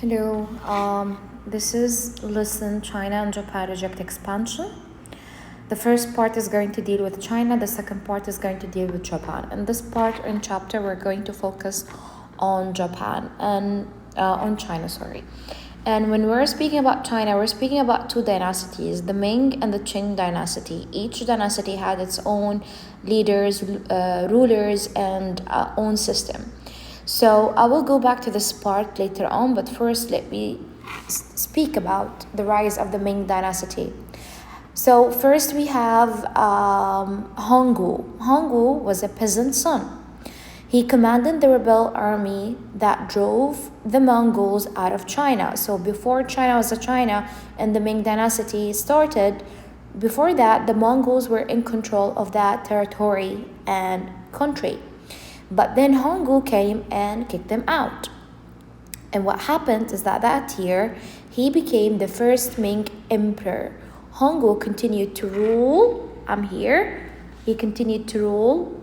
Hello, this is Listen China and Japan Reject Expansion. The first part is going to deal with China, the second part is going to deal with Japan. In this part in chapter, we're going to focus on Japan and on China, sorry. And when we're speaking about China, we're speaking about two dynasties, the Ming and the Qing dynasty. Each dynasty had its own leaders, rulers, and own system. So I will go back to this part later on, but first let me speak about the rise of the Ming dynasty. So first we have Hongwu. Hongwu was a peasant son. He commanded the rebel army that drove the Mongols out of China. So before China was a China and the Ming dynasty started, before that the Mongols were in control of that territory and country. But then Hongwu came and kicked them out. And what happened is that year, he became the first Ming emperor. Hongwu continued to rule. He continued to rule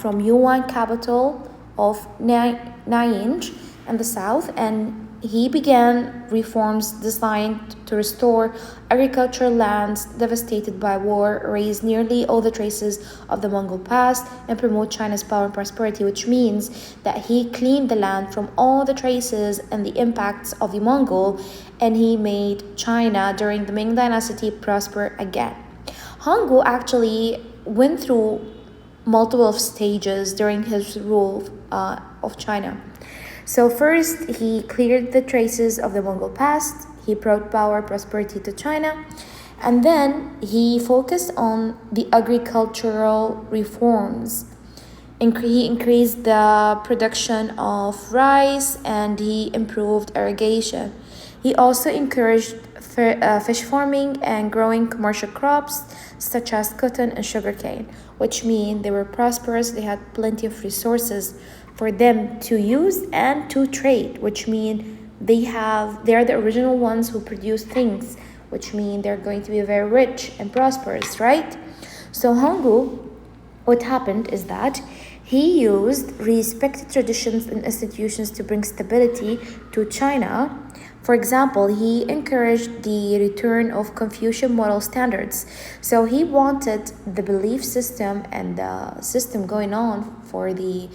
from Yuan capital of Nanjing in the south, and he began reforms designed to restore agricultural lands devastated by war, erase nearly all the traces of the Mongol past, and promote China's power and prosperity, which means that he cleaned the land from all the traces and the impacts of the Mongol, and he made China during the Ming dynasty prosper again. Hongwu actually went through multiple stages during his rule of China. So first, he cleared the traces of the Mongol past, he brought power, prosperity to China, and then he focused on the agricultural reforms. He increased the production of rice and he improved irrigation. He also encouraged fish farming and growing commercial crops such as cotton and sugarcane, which mean they were prosperous, they had plenty of resources for them to use and to trade, which mean they are the original ones who produce things, which mean they're going to be very rich and prosperous, right? So Hongwu, what happened is that he used respected traditions and institutions to bring stability to China. For example, he encouraged the return of Confucian moral standards. So he wanted the belief system and the system going on for the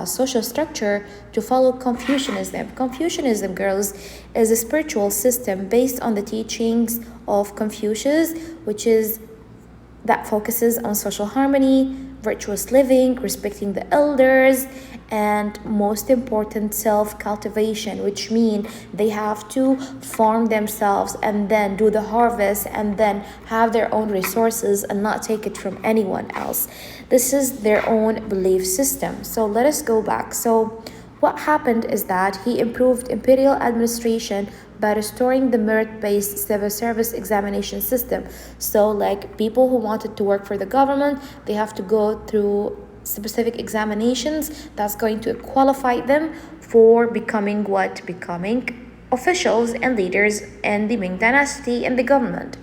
social structure to follow Confucianism. Confucianism, girls, is a spiritual system based on the teachings of Confucius, which is that focuses on social harmony, virtuous living, respecting the elders, and most important, self-cultivation, which means they have to farm themselves and then do the harvest and then have their own resources and not take it from anyone else. This is their own belief system. So let us go back. So what happened is that he improved imperial administration by restoring the merit-based civil service examination system. So like people who wanted to work for the government, they have to go through specific examinations that's going to qualify them for becoming officials and leaders in the Ming dynasty and the government.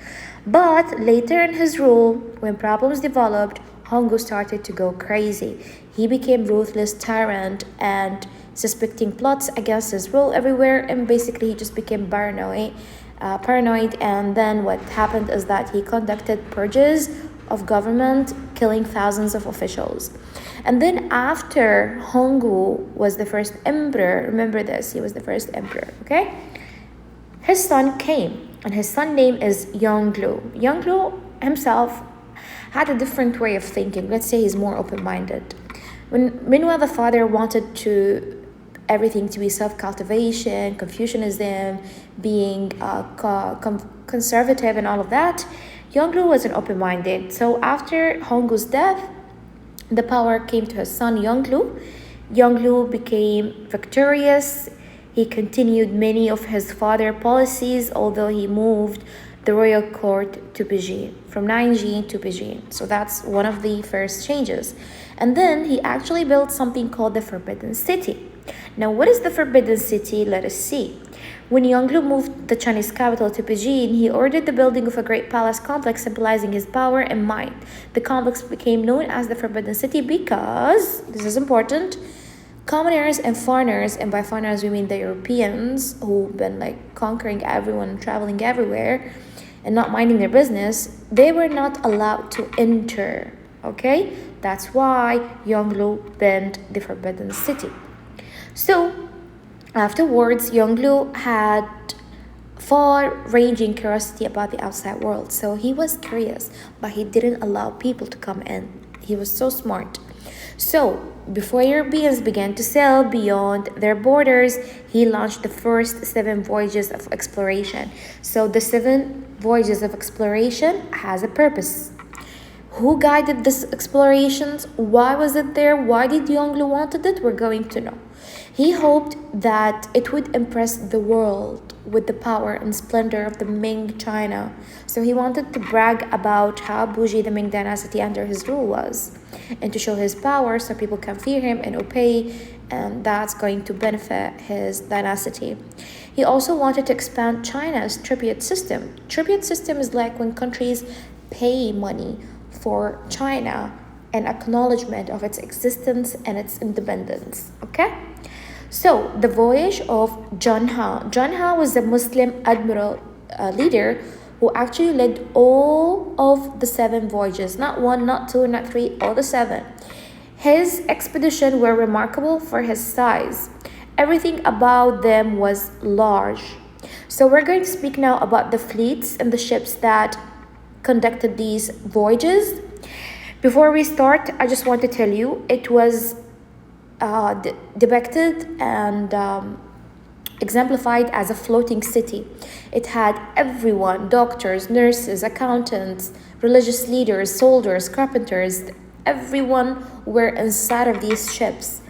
But later in his rule, when problems developed, Hongwu started to go crazy. He became ruthless tyrant and suspecting plots against his rule everywhere, and basically he just became paranoid. And then what happened is that he conducted purges of government, killing thousands of officials. And then after Hongwu was the first emperor, remember this, he was the first emperor, okay? His son came, and his son name is Yongle. Yongle himself had a different way of thinking. Let's say he's more open-minded. Meanwhile, the father wanted everything to be self-cultivation, Confucianism, being conservative and all of that, Yongle wasn't open-minded. So after Hongwu's death, the power came to his son Yongle. Yongle became victorious. He continued many of his father's policies, although he moved the royal court to Beijing, from Nanjing to Beijing. So that's one of the first changes. And then he actually built something called the Forbidden City. Now, what is the Forbidden City? Let us see. When Yongle moved the Chinese capital to Beijing, he ordered the building of a great palace complex symbolizing his power and might. The complex became known as the Forbidden City because, this is important, Commoners and foreigners, and by foreigners we mean the Europeans who've been like conquering everyone, traveling everywhere, and not minding their business, they were not allowed to enter. Okay, that's why Yongle built the Forbidden City. So afterwards, Yongle had far-ranging curiosity about the outside world. So he was curious, but he didn't allow people to come in. He was so smart. So before Europeans began to sail beyond their borders, he launched the first 7 voyages of exploration. So the 7 voyages of exploration has a purpose. Who guided these explorations? Why was it there? Why did Yongle wanted it? We're going to know. He hoped that it would impress the world with the power and splendor of the Ming China. So he wanted to brag about how bougie the Ming dynasty under his rule was, and to show his power so people can fear him and obey, and that's going to benefit his dynasty. He also wanted to expand China's tribute system. Tribute system is like when countries pay money for China an acknowledgement of its existence and its independence. Okay? So the voyage of Zheng He. Zheng He was a Muslim admiral leader who actually led all of the 7 voyages. Not 1, not 2, not 3, all the 7. His expeditions were remarkable for his size. Everything about them was large. So we're going to speak now about the fleets and the ships that conducted these voyages. Before we start, I just want to tell you it was depicted and exemplified as a floating city. It had everyone, doctors, nurses, accountants, religious leaders, soldiers, carpenters, everyone were inside of these ships.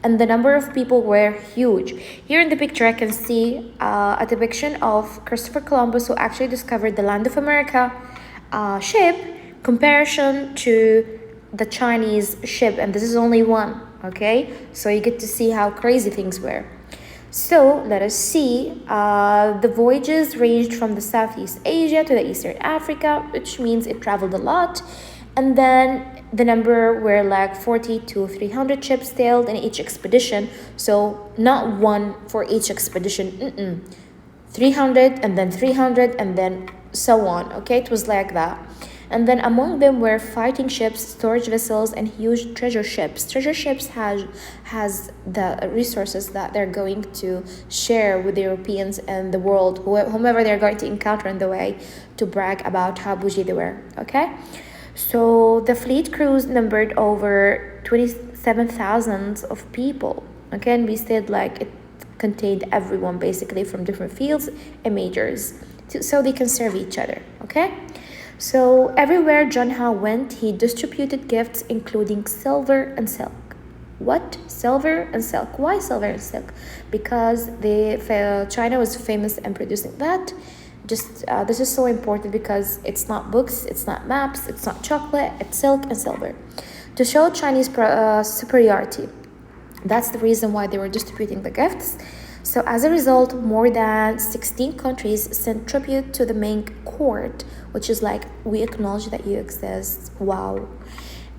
And the number of people were huge. Here in the picture, I can see a depiction of Christopher Columbus, who actually discovered the land of America ship, comparison to the Chinese ship, and this is only one. Okay, so you get to see how crazy things were. So let us see. The voyages ranged from the Southeast Asia to the Eastern Africa, which means it traveled a lot. And then the number were like 40 to 300 ships sailed in each expedition. So not one for each expedition. 300 and then 300 and then so on. Okay, it was like that. And then among them were fighting ships, storage vessels, and huge treasure ships. Treasure ships has the resources that they're going to share with the Europeans and the world, whomever they're going to encounter on the way, to brag about how bougie they were. Okay, so the fleet crews numbered over 27,000 of people. Okay, and we said like it contained everyone basically from different fields and majors, so they can serve each other. Okay. So everywhere Zheng He went, he distributed gifts including silver and silk. What? Silver and silk. Why silver and silk? Because China was famous in producing that. This is so important because it's not books, it's not maps, it's not chocolate, it's silk and silver. To show Chinese superiority. That's the reason why they were distributing the gifts. So as a result, more than 16 countries sent tribute to the Ming court, which is like, we acknowledge that you exist. Wow.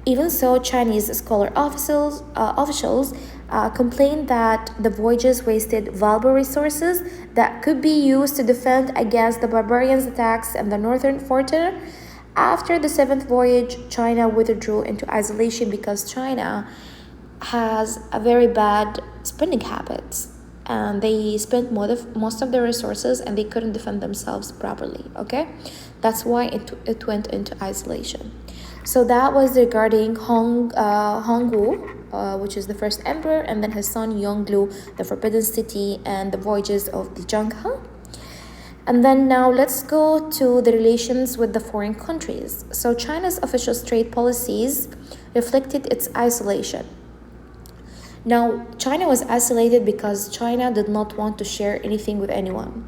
Even so, Chinese scholar officials complained that the voyages wasted valuable resources that could be used to defend against the barbarians' attacks in the northern frontier. After the 7th voyage, China withdrew into isolation because China has a very bad spending habits. And they spent most of their resources and they couldn't defend themselves properly. Okay, that's why it went into isolation. So that was regarding Hongwu, which is the first emperor, and then his son Yongle, the Forbidden City, and the voyages of the Zheng He. And then now let's go to the relations with the foreign countries. So China's official trade policies reflected its isolation. Now, China was isolated because China did not want to share anything with anyone.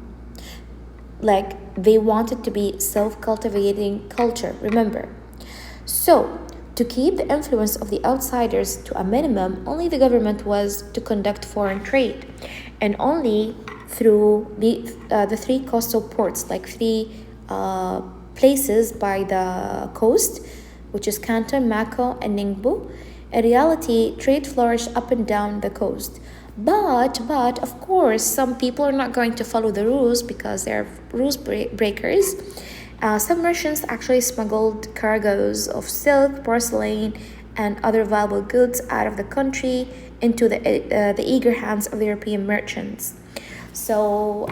Like, they wanted to be self-cultivating culture, remember. So, to keep the influence of the outsiders to a minimum, only the government was to conduct foreign trade. And only through the 3 coastal ports, like 3 places by the coast, which is Canton, Macau, and Ningbo. In reality, trade flourished up and down the coast. But of course, some people are not going to follow the rules because they're rules breakers. Some merchants actually smuggled cargoes of silk, porcelain, and other valuable goods out of the country into the eager hands of the European merchants. So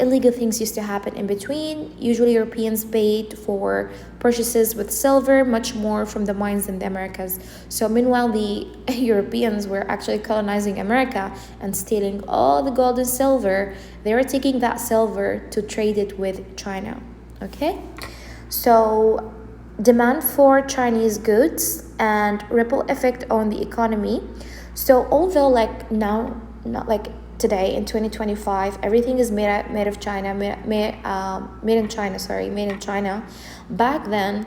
illegal things used to happen in between. Usually Europeans paid for purchases with silver much more from the mines in the Americas. So meanwhile the Europeans were actually colonizing America and stealing all the gold and silver. They were taking that silver to trade it with China. Okay, so demand for Chinese goods and ripple effect on the economy. So although like now, not like today in 2025, everything is made of China, made in China. Made in China. Back then,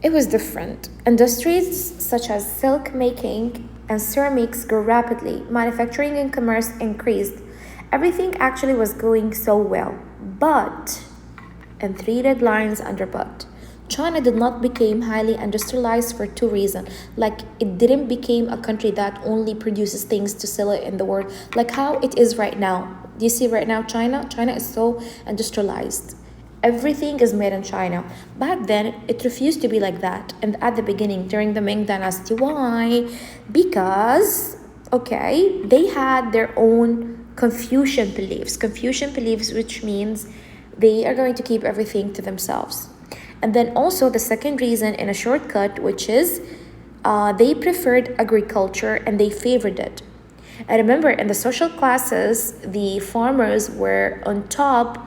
it was different. Industries such as silk making and ceramics grew rapidly. Manufacturing and commerce increased. Everything actually was going so well, but and three red lines under but. China did not become highly industrialized for two reasons. Like it didn't become a country that only produces things to sell it in the world, like how it is right now. Do you see right now China? China is so industrialized. Everything is made in China. Back then, it refused to be like that. And at the beginning, during the Ming Dynasty, why? Because, okay, they had their own Confucian beliefs. Confucian beliefs, which means they are going to keep everything to themselves. And then also the second reason in a shortcut, which is they preferred agriculture and they favored it. And remember, in the social classes, the farmers were on top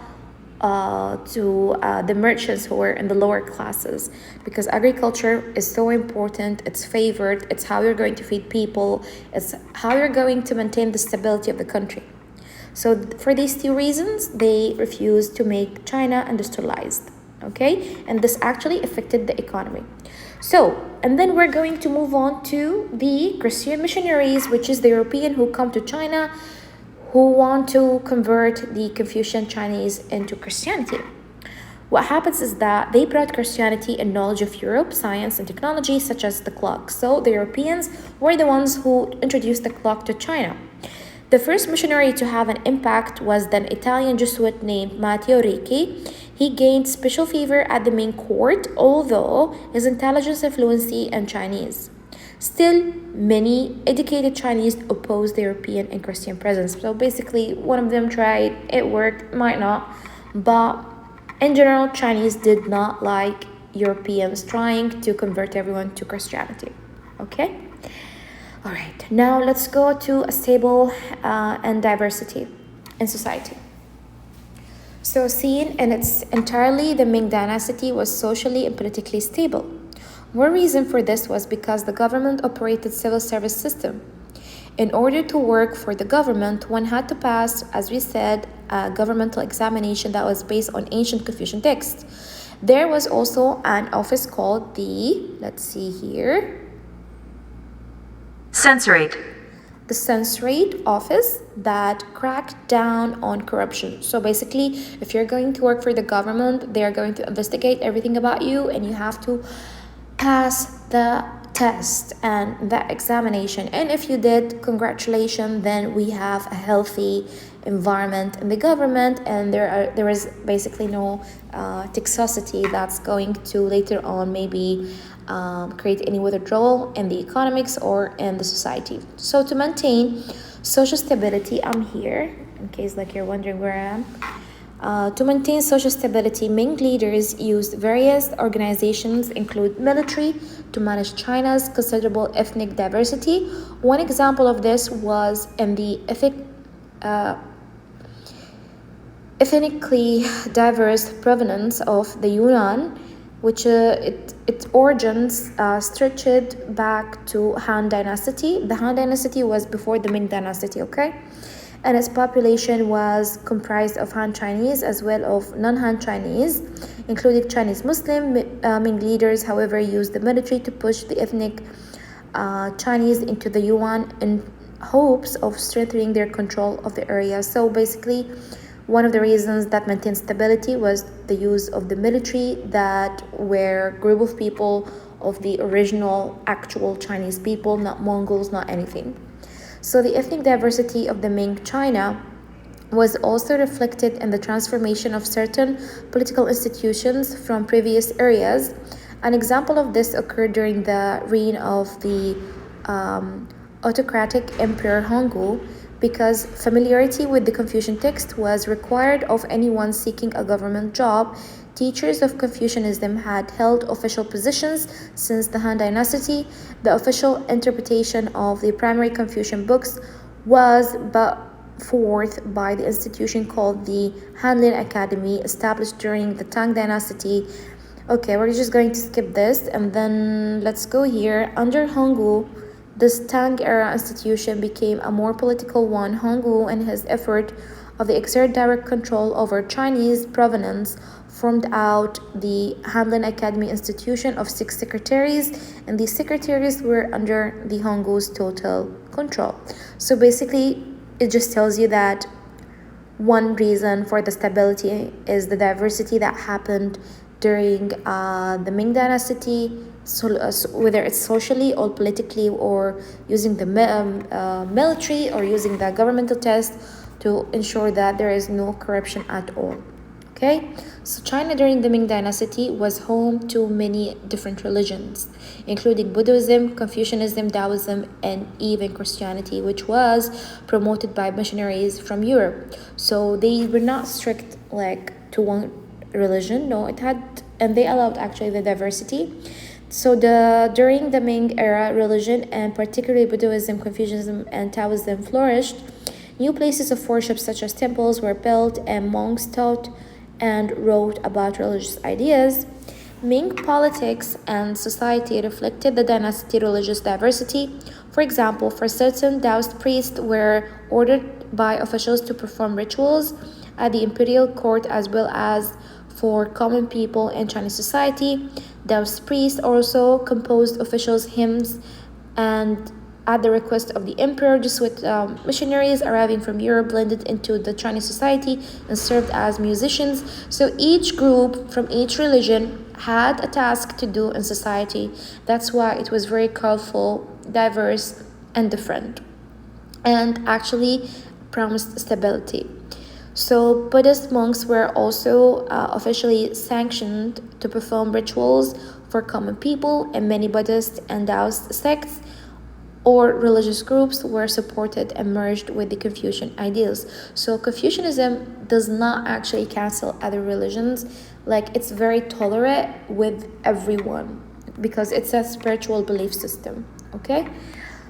to the merchants who were in the lower classes, because agriculture is so important. It's favored. It's how you're going to feed people. It's how you're going to maintain the stability of the country. So for these two reasons, they refused to make China industrialized. Okay, and this actually affected the economy. So, and then we're going to move on to the Christian missionaries, which is the European who come to China, who want to convert the Confucian Chinese into Christianity. What happens is that they brought Christianity and knowledge of Europe, science and technology, such as the clock. So the Europeans were the ones who introduced the clock to China. The first missionary to have an impact was an Italian Jesuit named Matteo Ricci. He gained special favor at the Ming court, although his intelligence and fluency in Chinese. Still, many educated Chinese opposed the European and Christian presence. So basically, one of them tried, it worked, might not. But in general, Chinese did not like Europeans trying to convert everyone to Christianity. Okay? All right, now let's go to a stable and diversity in society. So seen in its entirely, the Ming Dynasty was socially and politically stable. One reason for this was because the government operated civil service system. In order to work for the government, one had to pass, as we said, a governmental examination that was based on ancient Confucian texts. There was also an office called the, let's see here, Censorate. The Censorate office that cracked down on corruption. So basically, if you're going to work for the government, they are going to investigate everything about you and you have to pass the test and the examination. And if you did, congratulations, then we have a healthy environment in the government, and there is basically no toxicity that's going to later on maybe create any withdrawal in the economics or in the society. So to maintain social stability, I'm here in case like you're wondering where I am. To maintain social stability, Ming leaders used various organizations, include military, to manage China's considerable ethnic diversity. One example of this was in the ethnically diverse province of the Yunnan, which its origins stretched back to Han Dynasty. The Han Dynasty was before the Ming Dynasty, okay? And its population was comprised of Han Chinese as well as non-Han Chinese, including Chinese Muslim. Ming leaders, however, used the military to push the ethnic Chinese into the Yuan in hopes of strengthening their control of the area. So basically, one of the reasons that maintained stability was the use of the military, that were a group of people of the original actual Chinese people, not Mongols, not anything. So the ethnic diversity of the Ming China was also reflected in the transformation of certain political institutions from previous eras. An example of this occurred during the reign of the autocratic Emperor Hongwu, because familiarity with the Confucian text was required of anyone seeking a government job. Teachers of Confucianism had held official positions since the Han Dynasty. The official interpretation of the primary Confucian books was but forth by the institution called the Hanlin Academy, established during the Tang Dynasty. Okay, we're just going to skip this and then let's go here. Under Hongwu, this Tang era institution became a more political one. Hongwu, in his effort of the exert direct control over Chinese provenance, formed out the Hanlin Academy institution of 6 secretaries, and these secretaries were under the Hongwu's total control. So basically, it just tells you that one reason for the stability is the diversity that happened during the Ming Dynasty, so, whether it's socially or politically or using the military or using the governmental test to ensure that there is no corruption at all. Okay, so China during the Ming Dynasty was home to many different religions, including Buddhism, Confucianism, Taoism, and even Christianity, which was promoted by missionaries from Europe. So they were not strict like to one religion. No, it had, and they allowed actually the diversity. So during the Ming era, religion, and particularly Buddhism, Confucianism, and Taoism flourished. New places of worship such as temples were built, and monks taught and wrote about religious ideas. Ming politics and society reflected the dynasty religious diversity. For example, for certain Taoist priests were ordered by officials to perform rituals at the imperial court, as well as for common people in Chinese society. Taoist priests also composed officials' hymns, and at the request of the emperor, Jesuit missionaries arriving from Europe blended into the Chinese society and served as musicians. So each group from each religion had a task to do in society. That's why it was very colorful, diverse, and different, and actually promised stability. So Buddhist monks were also officially sanctioned to perform rituals for common people, and many Buddhist and Taoist sects or religious groups were supported and merged with the Confucian ideals. So Confucianism does not actually cancel other religions. Like, it's very tolerant with everyone because it's a spiritual belief system. Okay,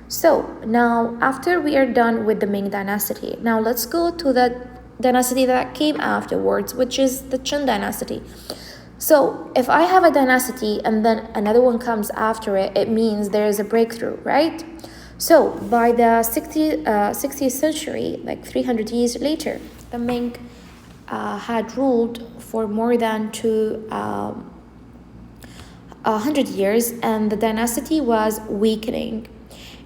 so now after we are done with the Ming Dynasty, now let's go to the dynasty that came afterwards, which is the Qin Dynasty. So if I have a dynasty and then another one comes after it, it means there is a breakthrough, right? So by the 60th century, like 300 years later, the Ming had ruled for more than 100 years, and the dynasty was weakening.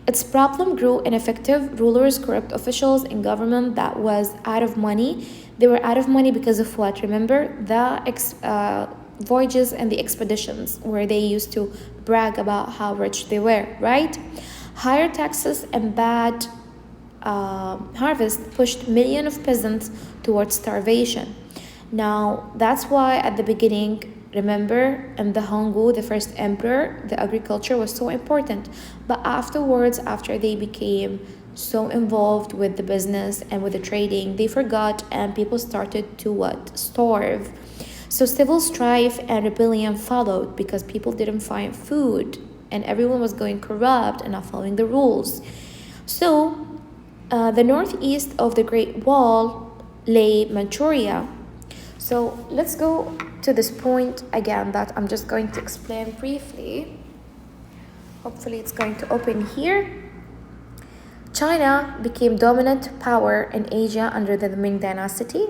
Its problem grew: ineffective rulers, corrupt officials, and government that was out of money. They were out of money because of what? Remember the voyages and the expeditions where they used to brag about how rich they were, right? Higher taxes and bad harvest pushed millions of peasants towards starvation. Now, that's why at the beginning, remember, in the Hongwu, the first emperor, the agriculture was so important. But afterwards, after they became so involved with the business and with the trading, they forgot, and people started to what? Starve. So civil strife and rebellion followed because people didn't find food and everyone was going corrupt and not following the rules. So the northeast of the Great Wall lay Manchuria. So let's go to this point again that I'm just going to explain briefly. Hopefully it's going to open here. China became dominant power in Asia under the Ming Dynasty.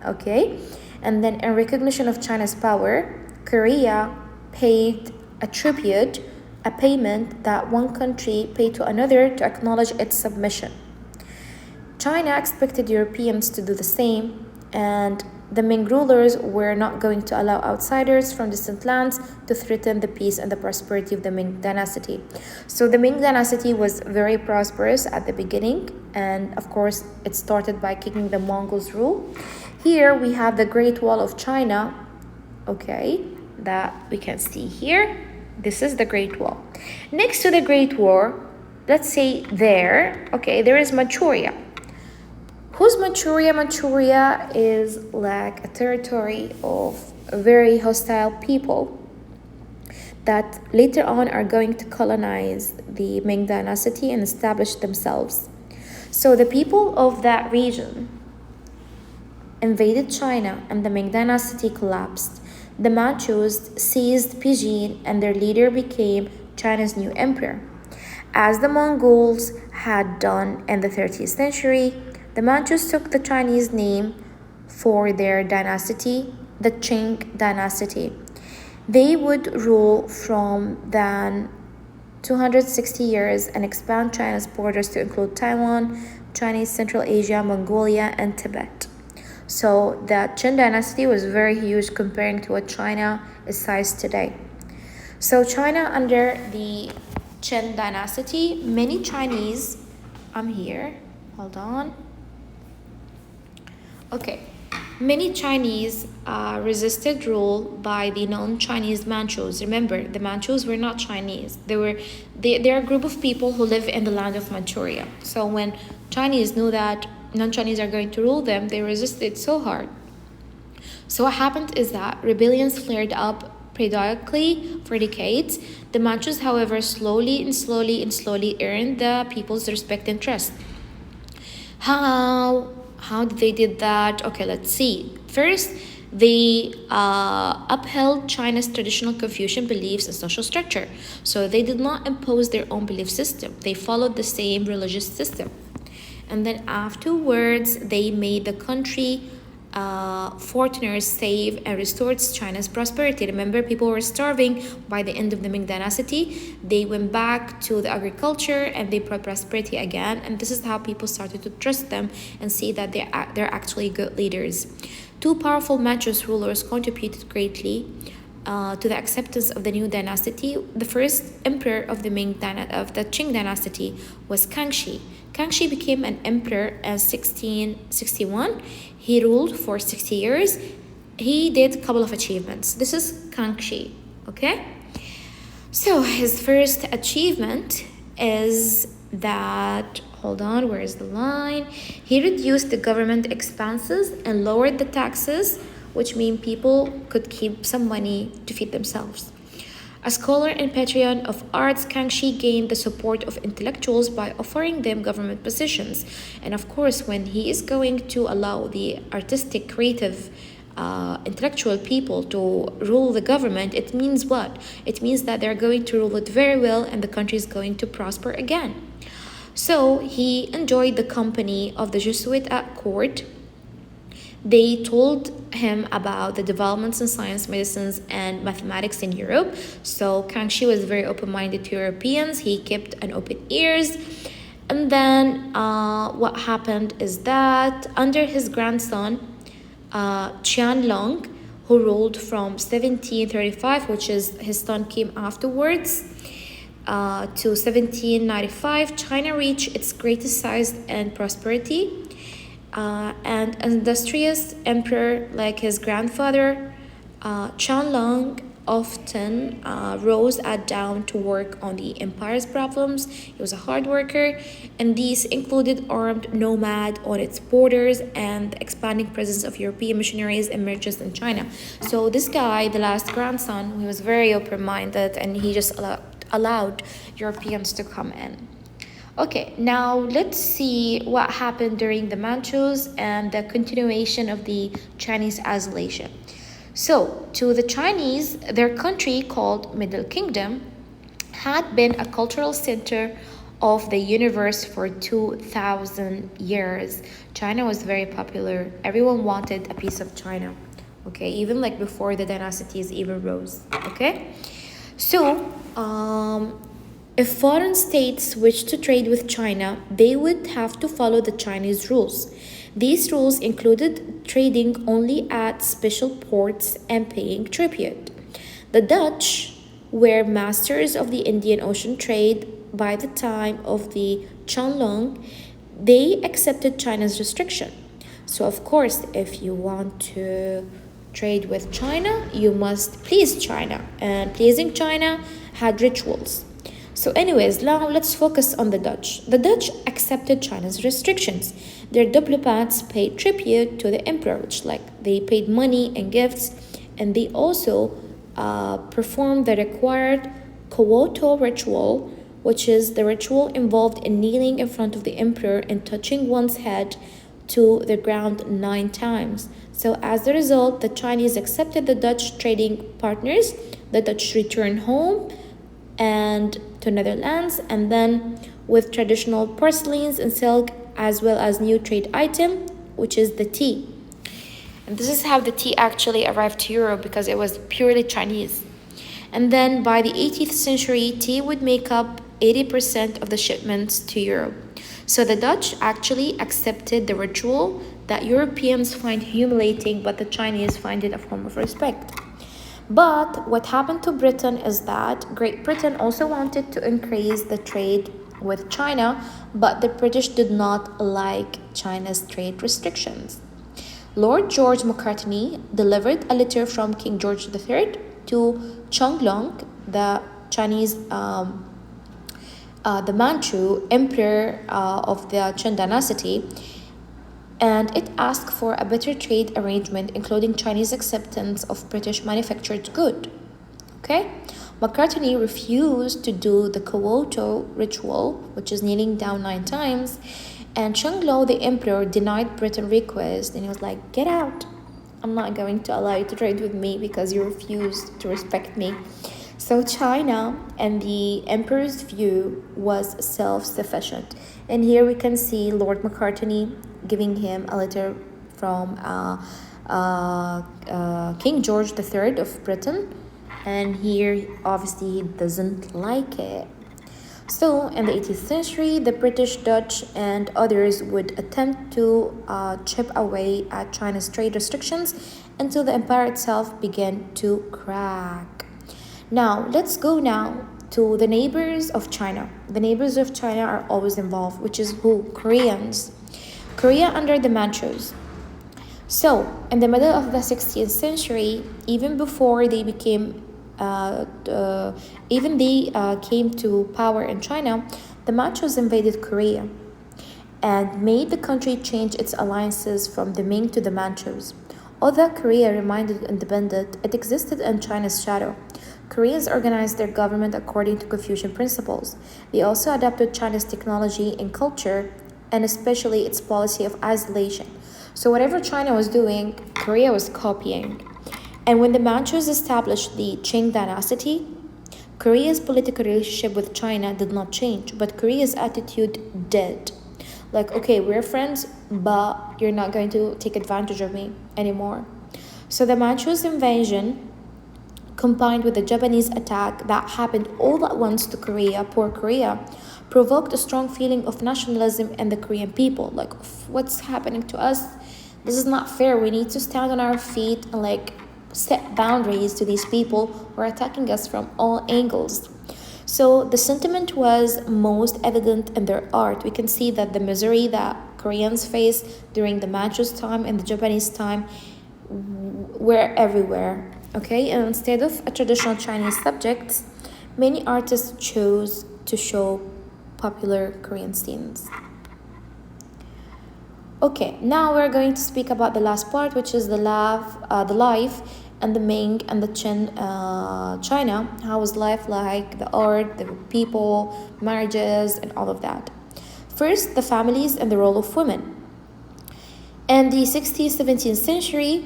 Okay. And then in recognition of China's power, Korea paid a tribute, a payment that one country paid to another to acknowledge its submission. China expected Europeans to do the same, and the Ming rulers were not going to allow outsiders from distant lands to threaten the peace and the prosperity of the Ming dynasty. So the Ming dynasty was very prosperous at the beginning, and of course it started by kicking the Mongols' rule. Here we have the Great Wall of China, okay, that we can see here. This is the Great Wall. Next to the Great Wall, let's say there, okay, there is Manchuria. Who's Manchuria? Manchuria is like a territory of very hostile people that later on are going to colonize the Ming dynasty and establish themselves. So the people of that region invaded China and the Ming dynasty collapsed. The Manchus seized Beijing and their leader became China's new emperor. As the Mongols had done in the 13th century, the Manchus took the Chinese name for their dynasty, the Qing dynasty. They would rule from then 260 years and expand China's borders to include Taiwan, Chinese Central Asia, Mongolia, and Tibet. So the Qing dynasty was very huge comparing to what China is sized today. So China under the Qing dynasty, many Chinese, I'm here, hold on. Okay, many Chinese resisted rule by the non-Chinese Manchus. Remember, the Manchus were not Chinese. They're a group of people who live in the land of Manchuria. So when Chinese knew that non-Chinese are going to rule them, they resisted so hard. So what happened is that rebellions flared up periodically for decades. The Manchus, however, slowly earned the people's respect and trust. How did they did that? Okay, let's see. First, they upheld China's traditional Confucian beliefs and social structure. So they did not impose their own belief system. They followed the same religious system. And then afterwards, they made the country foreigners safe and restored China's prosperity. Remember, people were starving by the end of the Ming dynasty. They went back to the agriculture and they brought prosperity again. And this is how people started to trust them and see that they're actually good leaders. Two powerful Manchus rulers contributed greatly to the acceptance of the new dynasty. The first emperor of the Qing dynasty was Kangxi. Kangxi became an emperor in 1661. He ruled for 60 years. He did a couple of achievements. This is Kangxi, okay? So his first achievement is that, hold on, where is the line? He reduced the government expenses and lowered the taxes, which means people could keep some money to feed themselves. A scholar and patron of arts, Kangxi gained the support of intellectuals by offering them government positions. And of course, when he is going to allow the artistic, creative, intellectual people to rule the government, it means what? It means that they're going to rule it very well and the country is going to prosper again. So he enjoyed the company of the Jesuit at court. They told him about the developments in science, medicines, and mathematics in Europe. So Kangxi was very open-minded to Europeans. He kept an open ears. And then what happened is that under his grandson, Qianlong, who ruled from 1735, which is his son came afterwards, to 1795, China reached its greatest size and prosperity. And an industrious emperor like his grandfather, Qianlong often rose at dawn to work on the empire's problems. He was a hard worker, and these included armed nomad on its borders and the expanding presence of European missionaries and merchants in China. So this guy, the last grandson, he was very open-minded, and he just allowed Europeans to come in. Okay, now let's see what happened during the Manchus and the continuation of the Chinese isolation. So, to the Chinese, their country called Middle Kingdom had been a cultural center of the universe for 2,000 years. China was very popular. Everyone wanted a piece of China, okay, even like before the dynasties even rose, okay? So, if foreign states wished to trade with China, they would have to follow the Chinese rules. These rules included trading only at special ports and paying tribute. The Dutch were masters of the Indian Ocean trade by the time of the Qianlong. They accepted China's restriction. So, of course, if you want to trade with China, you must please China, and pleasing China had rituals. So, anyways, now let's focus on the Dutch. The Dutch accepted China's restrictions. Their diplomats paid tribute to the emperor, which, like, they paid money and gifts, and they also performed the required Kyoto ritual, which is the ritual involved in kneeling in front of the emperor and touching one's head to the ground 9 times. So, as a result, the Chinese accepted the Dutch trading partners. The Dutch returned home and to Netherlands, and then with traditional porcelains and silk, as well as new trade item, which is the tea. And this is how the tea actually arrived to Europe, because it was purely Chinese. And then by the 18th century, tea would make up 80% of the shipments to Europe. So the Dutch actually accepted the ritual that Europeans find humiliating, but the Chinese find it a form of respect. But what happened to Britain is that Great Britain also wanted to increase the trade with China, but the British did not like China's trade restrictions. Lord George Macartney delivered a letter from King George III to Qianlong, the Chinese, the Manchu emperor of the Qing dynasty, and it asked for a better trade arrangement, including Chinese acceptance of British manufactured goods. Okay? Macartney refused to do the Kyoto ritual, which is kneeling down 9 times, and Qianlong, the emperor, denied Britain's request, and he was like, "Get out. I'm not going to allow you to trade with me because you refused to respect me." So China and the emperor's view was self-sufficient. And here we can see Lord Macartney giving him a letter from King George III of Britain. And here, obviously, he doesn't like it. So, in the 18th century, the British, Dutch, and others would attempt to chip away at China's trade restrictions until the empire itself began to crack. Now, let's go now to the neighbors of China. The neighbors of China are always involved, which is who? Koreans. Korea under the Manchus. So, in the middle of the 16th century, even before they became came to power in China, the Manchus invaded Korea and made the country change its alliances from the Ming to the Manchus. Although Korea remained independent, it existed in China's shadow. Koreans organized their government according to Confucian principles. They also adopted China's technology and culture, and especially its policy of isolation. So whatever China was doing, Korea was copying. And when the Manchus established the Qing dynasty, Korea's political relationship with China did not change, but Korea's attitude did. Like, okay, we're friends, but you're not going to take advantage of me anymore. So the Manchus invasion, combined with the Japanese attack that happened all at once to Korea, poor Korea, provoked a strong feeling of nationalism in the Korean people. Like, what's happening to us? This is not fair. We need to stand on our feet and set boundaries to these people who are attacking us from all angles. So the sentiment was most evident in their art. We can see that the misery that Koreans faced during the Manchus time and the Japanese time were everywhere. Okay, and instead of a traditional Chinese subjects, many artists chose to show popular Korean scenes. Okay, now we're going to speak about the last part, which is the life and the Ming and the Qin China. How was life like, the art, the people, marriages, and all of that. First, the families and the role of women. In the 16th, 17th century,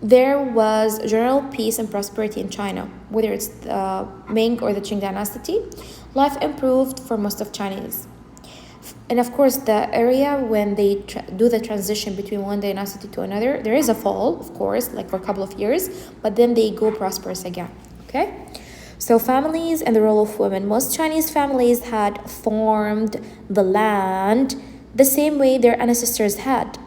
there was general peace and prosperity in China. Whether it's the Ming or the Qing dynasty, life improved for most of Chinese. And of course, the area when they do the transition between one dynasty to another, there is a fall, of course, like for a couple of years, but then they go prosperous again, okay? So families and the role of women. Most Chinese families had farmed the land the same way their ancestors had.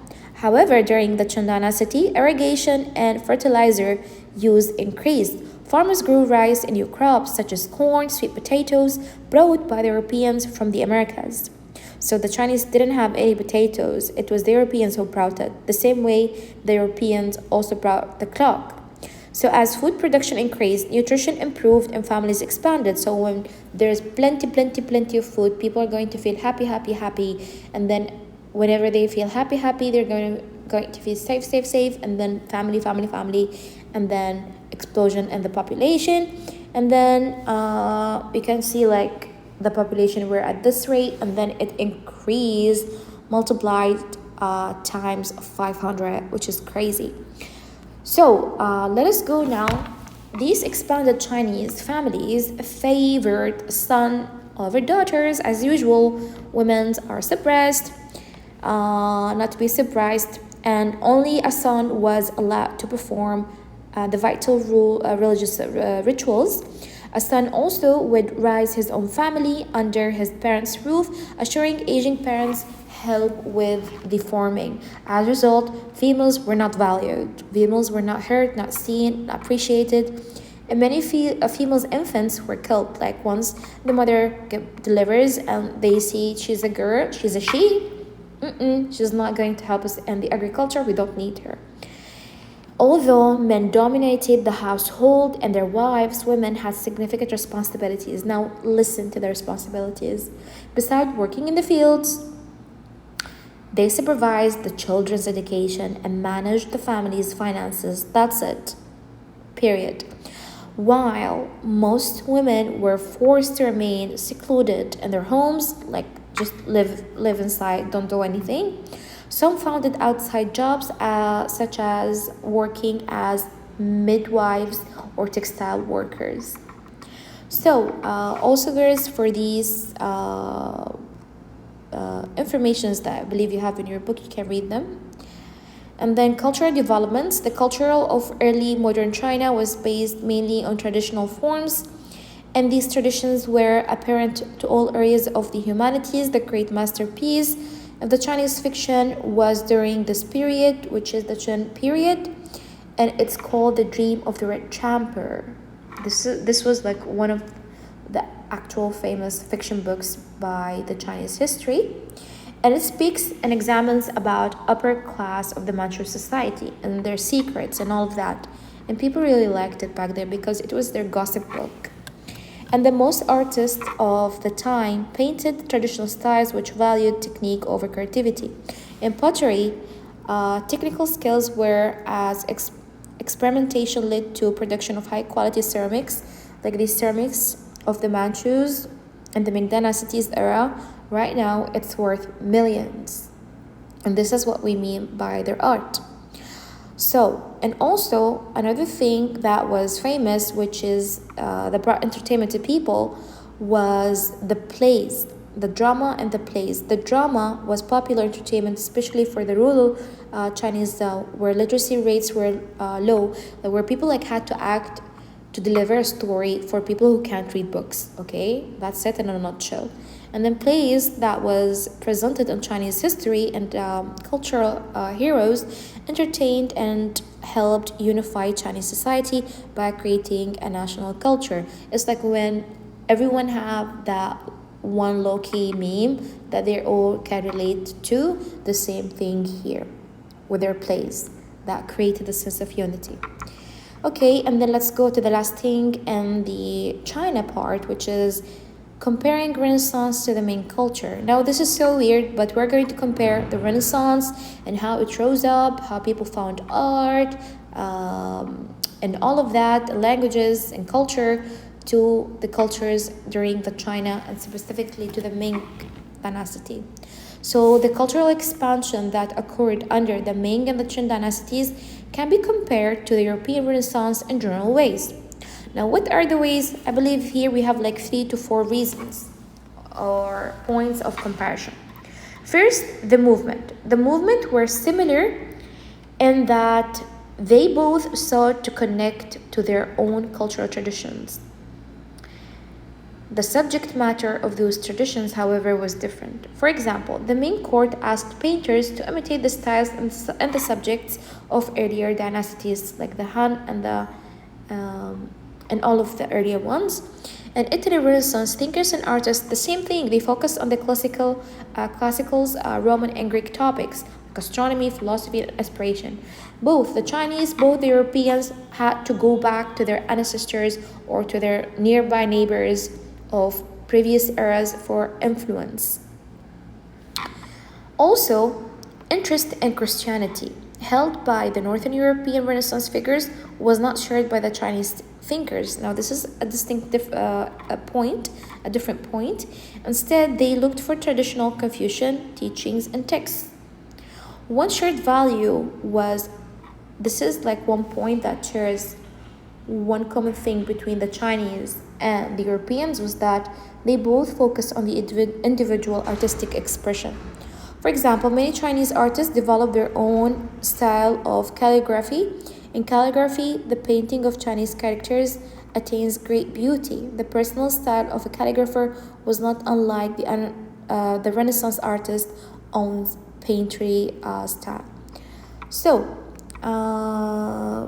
However, during the Qing Dynasty, irrigation and fertilizer use increased. Farmers grew rice and new crops such as corn, sweet potatoes, brought by the Europeans from the Americas. So the Chinese didn't have any potatoes. It was the Europeans who brought it. The same way the Europeans also brought the clock. So as food production increased, nutrition improved and families expanded. So when there's plenty of food, people are going to feel happy. And then whenever they feel happy, they're going to feel safe. And then family. And then explosion in the population. And then you can see like the population were at this rate, and then it increased, multiplied times 500, which is crazy. So let us go now. These expanded Chinese families favored son over daughters. As usual, women are suppressed, not to be surprised, and only a son was allowed to perform the vital religious rituals. A son also would raise his own family under his parents' roof, assuring aging parents help with the farming. As a result, females were not valued. Females were not heard, not seen, not appreciated. And many females' infants were killed. Like once the mother delivers and they see she's a girl, she's a she, she's not going to help us in the agriculture, we don't need her. Although men dominated the household and their wives, women had significant responsibilities. Now listen to their responsibilities. Besides working in the fields, they supervised the children's education and managed the family's finances. That's it. Period. While most women were forced to remain secluded in their homes, like just live inside, don't do anything, some found it outside jobs such as working as midwives or textile workers. So also there's for these informations that I believe you have in your book, you can read them. And then cultural developments. The culture of early modern China was based mainly on traditional forms, and these traditions were apparent to all areas of the humanities. The great masterpiece of the Chinese fiction was during this period, which is the Qing period, and it's called The Dream of the Red Chamber. This was like one of the actual famous fiction books by the Chinese history, and it speaks and examines about upper class of the Manchu society and their secrets and all of that. And people really liked it back then because it was their gossip book. And the most artists of the time painted traditional styles which valued technique over creativity. In pottery, technical skills were as experimentation led to production of high-quality ceramics, like these ceramics of the Manchus and the Ming Dynasty's era. Right now, it's worth millions. And this is what we mean by their art. So, and also another thing that was famous, which is that brought entertainment to people, was the plays, the drama and the plays. The drama was popular entertainment, especially for the rural Chinese, where literacy rates were low, where people like had to act to deliver a story for people who can't read books. Okay, that's it in a nutshell. And then plays that was presented in Chinese history and cultural heroes entertained and helped unify Chinese society by creating a national culture. It's like when everyone have that one low-key meme that they all can relate to, the same thing here with their plays that created a sense of unity. Okay, and then let's go to the last thing in the China part, which is comparing Renaissance to the Ming culture. Now, this is so weird, but we're going to compare the Renaissance and how it rose up, how people found art, and all of that, languages and culture, to the cultures during the China and specifically to the Ming Dynasty. So the cultural expansion that occurred under the Ming and the Qing dynasties can be compared to the European Renaissance in general ways. Now, what are the ways? I believe here we have like 3 to 4 reasons or points of comparison. First, the movement. The movement were similar in that they both sought to connect to their own cultural traditions. The subject matter of those traditions, however, was different. For example, the Ming court asked painters to imitate the styles and the subjects of earlier dynasties like the Han and all of the earlier ones. And Italy Renaissance thinkers and artists, the same thing. They focused on the classicals, Roman and Greek topics like astronomy, philosophy, and inspiration. Both the Europeans had to go back to their ancestors or to their nearby neighbors of previous eras for influence. Also, interest in Christianity, held by the Northern European Renaissance figures, was not shared by the Chinese thinkers. Now, this is a distinctive a different point. Instead, they looked for traditional Confucian teachings and texts. One shared value was this is like one point that shares one common thing between the Chinese and the Europeans was that they both focused on the individual artistic expression. For example, many Chinese artists developed their own style of calligraphy. In calligraphy, the painting of Chinese characters attains great beauty. The personal style of a calligrapher was not unlike the Renaissance artist's own painterly style. So,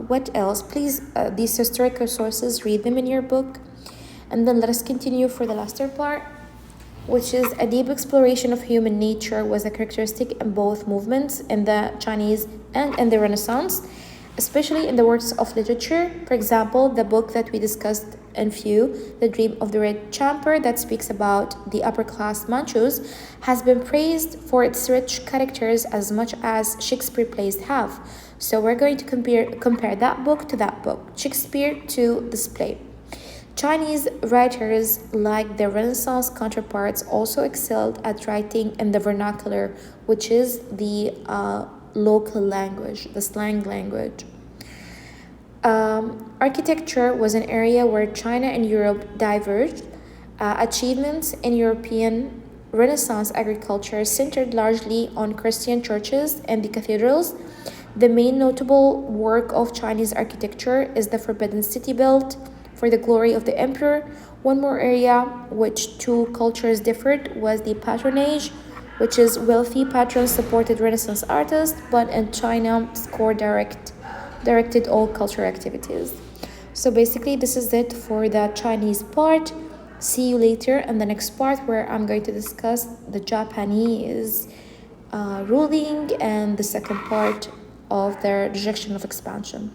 what else? Please, these historical sources, read them in your book. And then let us continue for the last part, which is a deep exploration of human nature was a characteristic in both movements in the Chinese and in the Renaissance, especially in the works of literature. For example, the book that we discussed in few, The Dream of the Red Chamber, that speaks about the upper class Manchus, has been praised for its rich characters as much as Shakespeare plays have. So we're going to compare that book to that book, Shakespeare to this play. Chinese writers, like their Renaissance counterparts, also excelled at writing in the vernacular, which is the local language, the slang language. Architecture was an area where China and Europe diverged. Achievements in European Renaissance agriculture centered largely on Christian churches and the cathedrals. The main notable work of Chinese architecture is the Forbidden City built for the glory of the emperor. One more area which two cultures differed was the patronage, which is wealthy patrons supported Renaissance artists, but in China, score directed all cultural activities. So basically, this is it for the Chinese part. See you later in the next part where I'm going to discuss the Japanese ruling and the second part of their rejection of expansion.